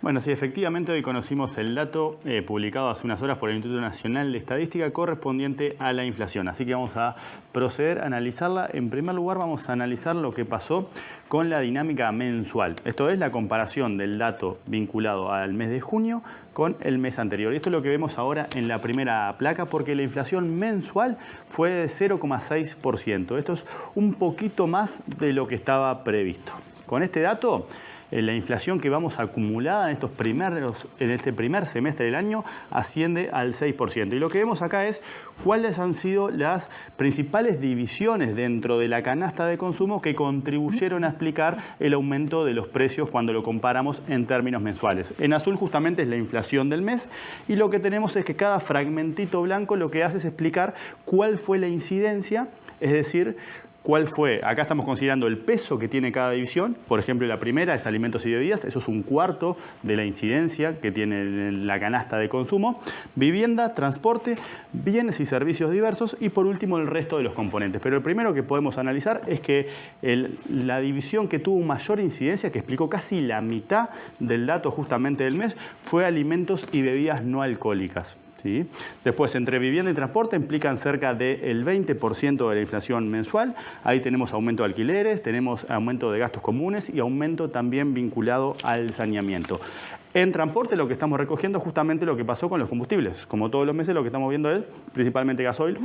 Bueno, sí, efectivamente hoy conocimos el dato publicado hace unas horas por el Instituto Nacional de Estadística correspondiente a la inflación. Así que vamos a proceder a analizarla. En primer lugar, vamos a analizar lo que pasó con la dinámica mensual. Esto es la comparación del dato vinculado al mes de junio con el mes anterior. Y esto es lo que vemos ahora en la primera placa, porque la inflación mensual fue de 0,6%. Esto es un poquito más de lo que estaba previsto. Con este dato, la inflación que vamos acumulada en este primer semestre del año asciende al 6%. Y lo que vemos acá es cuáles han sido las principales divisiones dentro de la canasta de consumo que contribuyeron a explicar el aumento de los precios cuando lo comparamos en términos mensuales. En azul justamente es la inflación del mes y lo que tenemos es que cada fragmentito blanco lo que hace es explicar cuál fue la incidencia, es decir, ¿cuál fue? Acá estamos considerando el peso que tiene cada división. Por ejemplo, la primera es alimentos y bebidas. Eso es un cuarto de la incidencia que tiene la canasta de consumo. Vivienda, transporte, bienes y servicios diversos y por último el resto de los componentes. Pero el primero que podemos analizar es que la división que tuvo mayor incidencia, que explicó casi la mitad del dato justamente del mes, fue alimentos y bebidas no alcohólicas. ¿Sí? Después, entre vivienda y transporte implican cerca del 20% de la inflación mensual. Ahí tenemos aumento de alquileres, tenemos aumento de gastos comunes y aumento también vinculado al saneamiento. En transporte lo que estamos recogiendo es justamente lo que pasó con los combustibles. Como todos los meses lo que estamos viendo es principalmente gasoil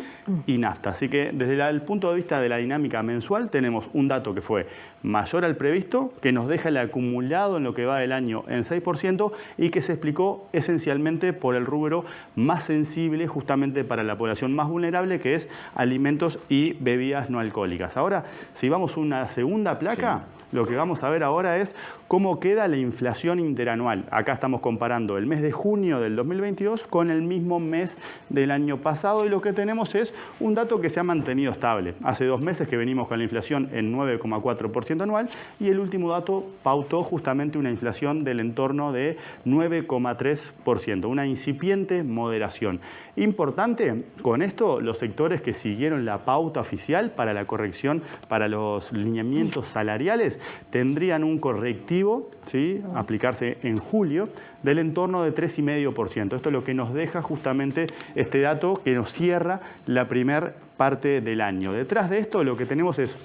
y nafta. Así que desde el punto de vista de la dinámica mensual tenemos un dato que fue mayor al previsto, que nos deja el acumulado en lo que va del año en 6% y que se explicó esencialmente por el rubro más sensible justamente para la población más vulnerable, que es alimentos y bebidas no alcohólicas. Ahora, si vamos a una segunda placa, lo que vamos a ver ahora es cómo queda la inflación interanual. Acá estamos comparando el mes de junio del 2022 con el mismo mes del año pasado y lo que tenemos es un dato que se ha mantenido estable. Hace 2 meses que venimos con la inflación en 9,4% anual y el último dato pautó justamente una inflación del entorno de 9,3%, una incipiente moderación. Importante, con esto los sectores que siguieron la pauta oficial para la corrección, para los lineamientos salariales, tendrían un correctivo, ¿sí?, aplicarse en julio, del entorno de 3,5%. Esto es lo que nos deja justamente este dato que nos cierra la primera parte del año. Detrás de esto lo que tenemos es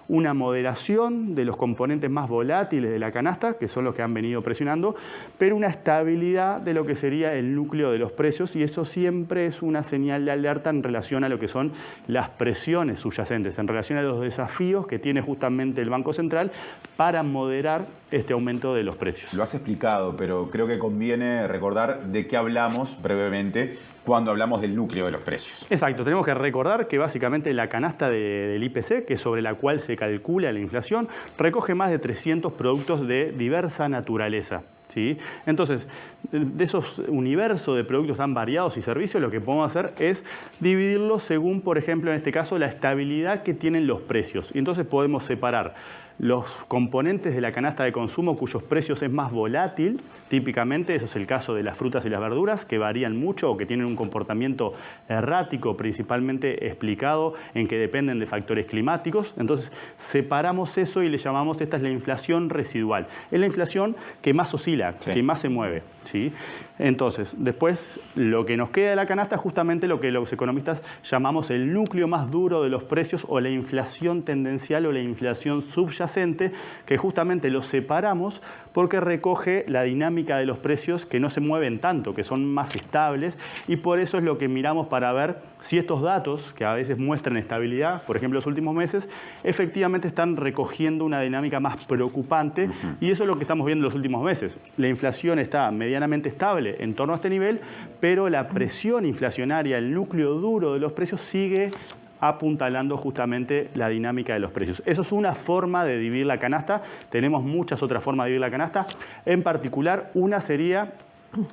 una moderación de los componentes más volátiles de la canasta, que son los que han venido presionando, pero una estabilidad de lo que sería el núcleo de los precios, y eso siempre es una señal de alerta en relación a lo que son las presiones subyacentes, en relación a los desafíos que tiene justamente el Banco Central para moderar este aumento de los precios. Lo has explicado, pero creo que conviene recordar de qué hablamos brevemente cuando hablamos del núcleo de los precios. Exacto, tenemos que recordar que básicamente la canasta del IPC, que es sobre la cual se calcula la inflación, recoge más de 300 productos de diversa naturaleza. ¿Sí? Entonces, de esos universos de productos tan variados y servicios, lo que podemos hacer es dividirlos según, por ejemplo, en este caso, la estabilidad que tienen los precios. Y entonces podemos separar los componentes de la canasta de consumo cuyos precios es más volátil, típicamente, eso es el caso de las frutas y las verduras, que varían mucho o que tienen un comportamiento errático, principalmente explicado en que dependen de factores climáticos. Entonces, separamos eso y le llamamos, esta es la inflación residual. Es la inflación que más oscila, que más se mueve. ¿Sí? Entonces, después lo que nos queda de la canasta es justamente lo que los economistas llamamos el núcleo más duro de los precios o la inflación tendencial o la inflación subyacente, que justamente lo separamos porque recoge la dinámica de los precios que no se mueven tanto, que son más estables, y por eso es lo que miramos para ver si estos datos, que a veces muestran estabilidad, por ejemplo los últimos meses, efectivamente están recogiendo una dinámica más preocupante, y eso es lo que estamos viendo en los últimos meses. La inflación está medianamente estable en torno a este nivel, pero la presión inflacionaria, el núcleo duro de los precios, sigue apuntalando justamente la dinámica de los precios. Eso es una forma de dividir la canasta. Tenemos muchas otras formas de dividir la canasta. En particular, una sería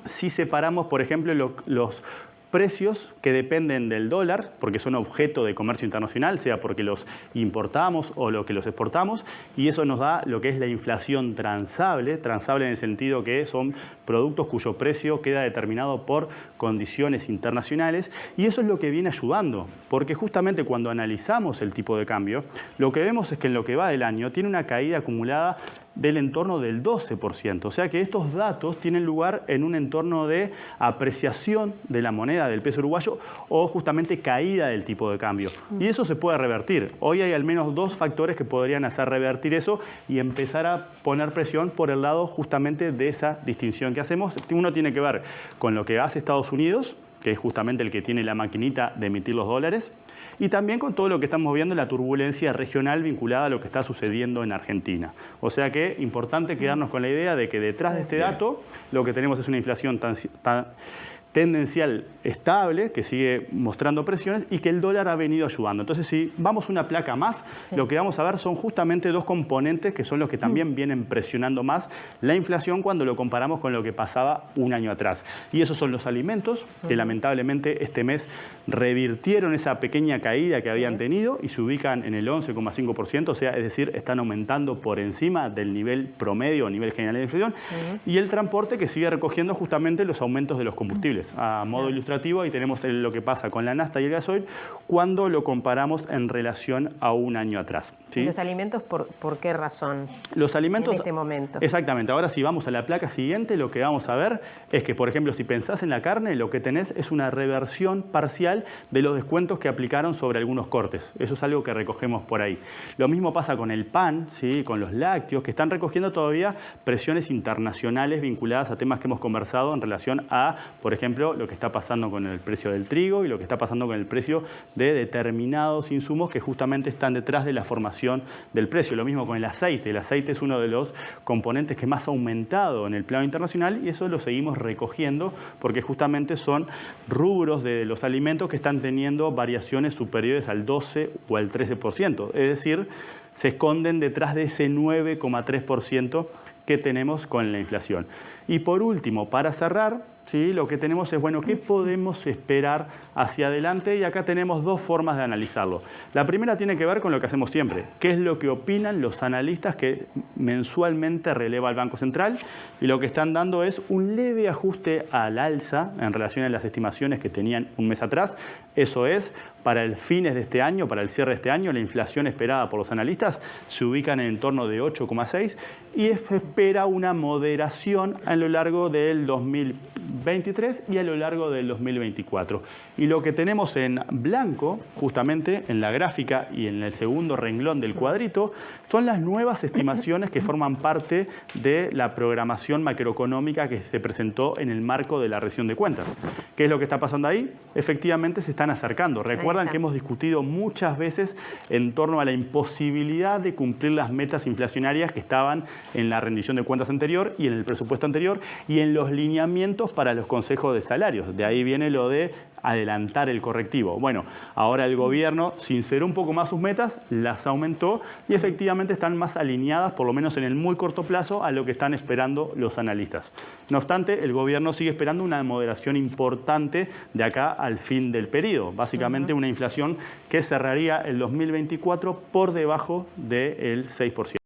si separamos, por ejemplo, los precios que dependen del dólar, porque son objeto de comercio internacional, sea porque los importamos o lo que los exportamos, y eso nos da lo que es la inflación transable en el sentido que son productos cuyo precio queda determinado por condiciones internacionales, y eso es lo que viene ayudando, porque justamente cuando analizamos el tipo de cambio, lo que vemos es que en lo que va del año tiene una caída acumulada del entorno del 12%. O sea que estos datos tienen lugar en un entorno de apreciación de la moneda del peso uruguayo o justamente caída del tipo de cambio. Y eso se puede revertir. Hoy hay al menos dos factores que podrían hacer revertir eso y empezar a poner presión por el lado justamente de esa distinción que hacemos. Uno tiene que ver con lo que hace Estados Unidos, que es justamente el que tiene la maquinita de emitir los dólares, y también con todo lo que estamos viendo en la turbulencia regional vinculada a lo que está sucediendo en Argentina. O sea que es importante quedarnos con la idea de que detrás de este dato lo que tenemos es una inflación tendencial estable, que sigue mostrando presiones y que el dólar ha venido ayudando. Entonces, si vamos una placa más, lo que vamos a ver son justamente dos componentes que son los que también vienen presionando más la inflación cuando lo comparamos con lo que pasaba un año atrás. Y esos son los alimentos, que lamentablemente este mes revirtieron esa pequeña caída que habían tenido y se ubican en el 11,5%, o sea, es decir, están aumentando por encima del nivel promedio o nivel general de inflación. Y el transporte, que sigue recogiendo justamente los aumentos de los combustibles. A modo ilustrativo, ahí tenemos lo que pasa con la nafta y el gasoil cuando lo comparamos en relación a un año atrás. ¿Sí? ¿Y los alimentos por qué razón? Los alimentos, en este momento. Exactamente. Ahora, si vamos a la placa siguiente, lo que vamos a ver es que, por ejemplo, si pensás en la carne, lo que tenés es una reversión parcial de los descuentos que aplicaron sobre algunos cortes. Eso es algo que recogemos por ahí. Lo mismo pasa con el pan, ¿sí? Con los lácteos, que están recogiendo todavía presiones internacionales vinculadas a temas que hemos conversado en relación a, por ejemplo, lo que está pasando con el precio del trigo y lo que está pasando con el precio de determinados insumos que justamente están detrás de la formación del precio. Lo mismo con el aceite. El aceite es uno de los componentes que más ha aumentado en el plano internacional y eso lo seguimos recogiendo porque justamente son rubros de los alimentos que están teniendo variaciones superiores al 12 o al 13%. Es decir, se esconden detrás de ese 9,3% que tenemos con la inflación. Y por último, para cerrar, ¿sí? Lo que tenemos es, bueno, ¿qué podemos esperar hacia adelante? Y acá tenemos dos formas de analizarlo. La primera tiene que ver con lo que hacemos siempre. ¿Qué es lo que opinan los analistas que mensualmente releva el Banco Central? Y lo que están dando es un leve ajuste al alza en relación a las estimaciones que tenían un mes atrás. Eso es, para el fines de este año, para el cierre de este año, la inflación esperada por los analistas se ubica en el entorno de 8,6 y espera una moderación a lo largo del 2023 y a lo largo del 2024. Y lo que tenemos en blanco, justamente en la gráfica y en el segundo renglón del cuadrito, son las nuevas estimaciones que forman parte de la programación macroeconómica que se presentó en el marco de la rendición de cuentas. ¿Qué es lo que está pasando ahí? Efectivamente se están acercando. Recuerdan que hemos discutido muchas veces en torno a la imposibilidad de cumplir las metas inflacionarias que estaban en la rendición de cuentas anterior y en el presupuesto anterior y en los lineamientos para los consejos de salarios. De ahí viene lo de adelantar el correctivo. Bueno, ahora el gobierno sinceró un poco más sus metas, las aumentó y efectivamente están más alineadas, por lo menos en el muy corto plazo, a lo que están esperando los analistas. No obstante, el gobierno sigue esperando una moderación importante de acá al fin del periodo. Básicamente una inflación que cerraría el 2024 por debajo del 6%.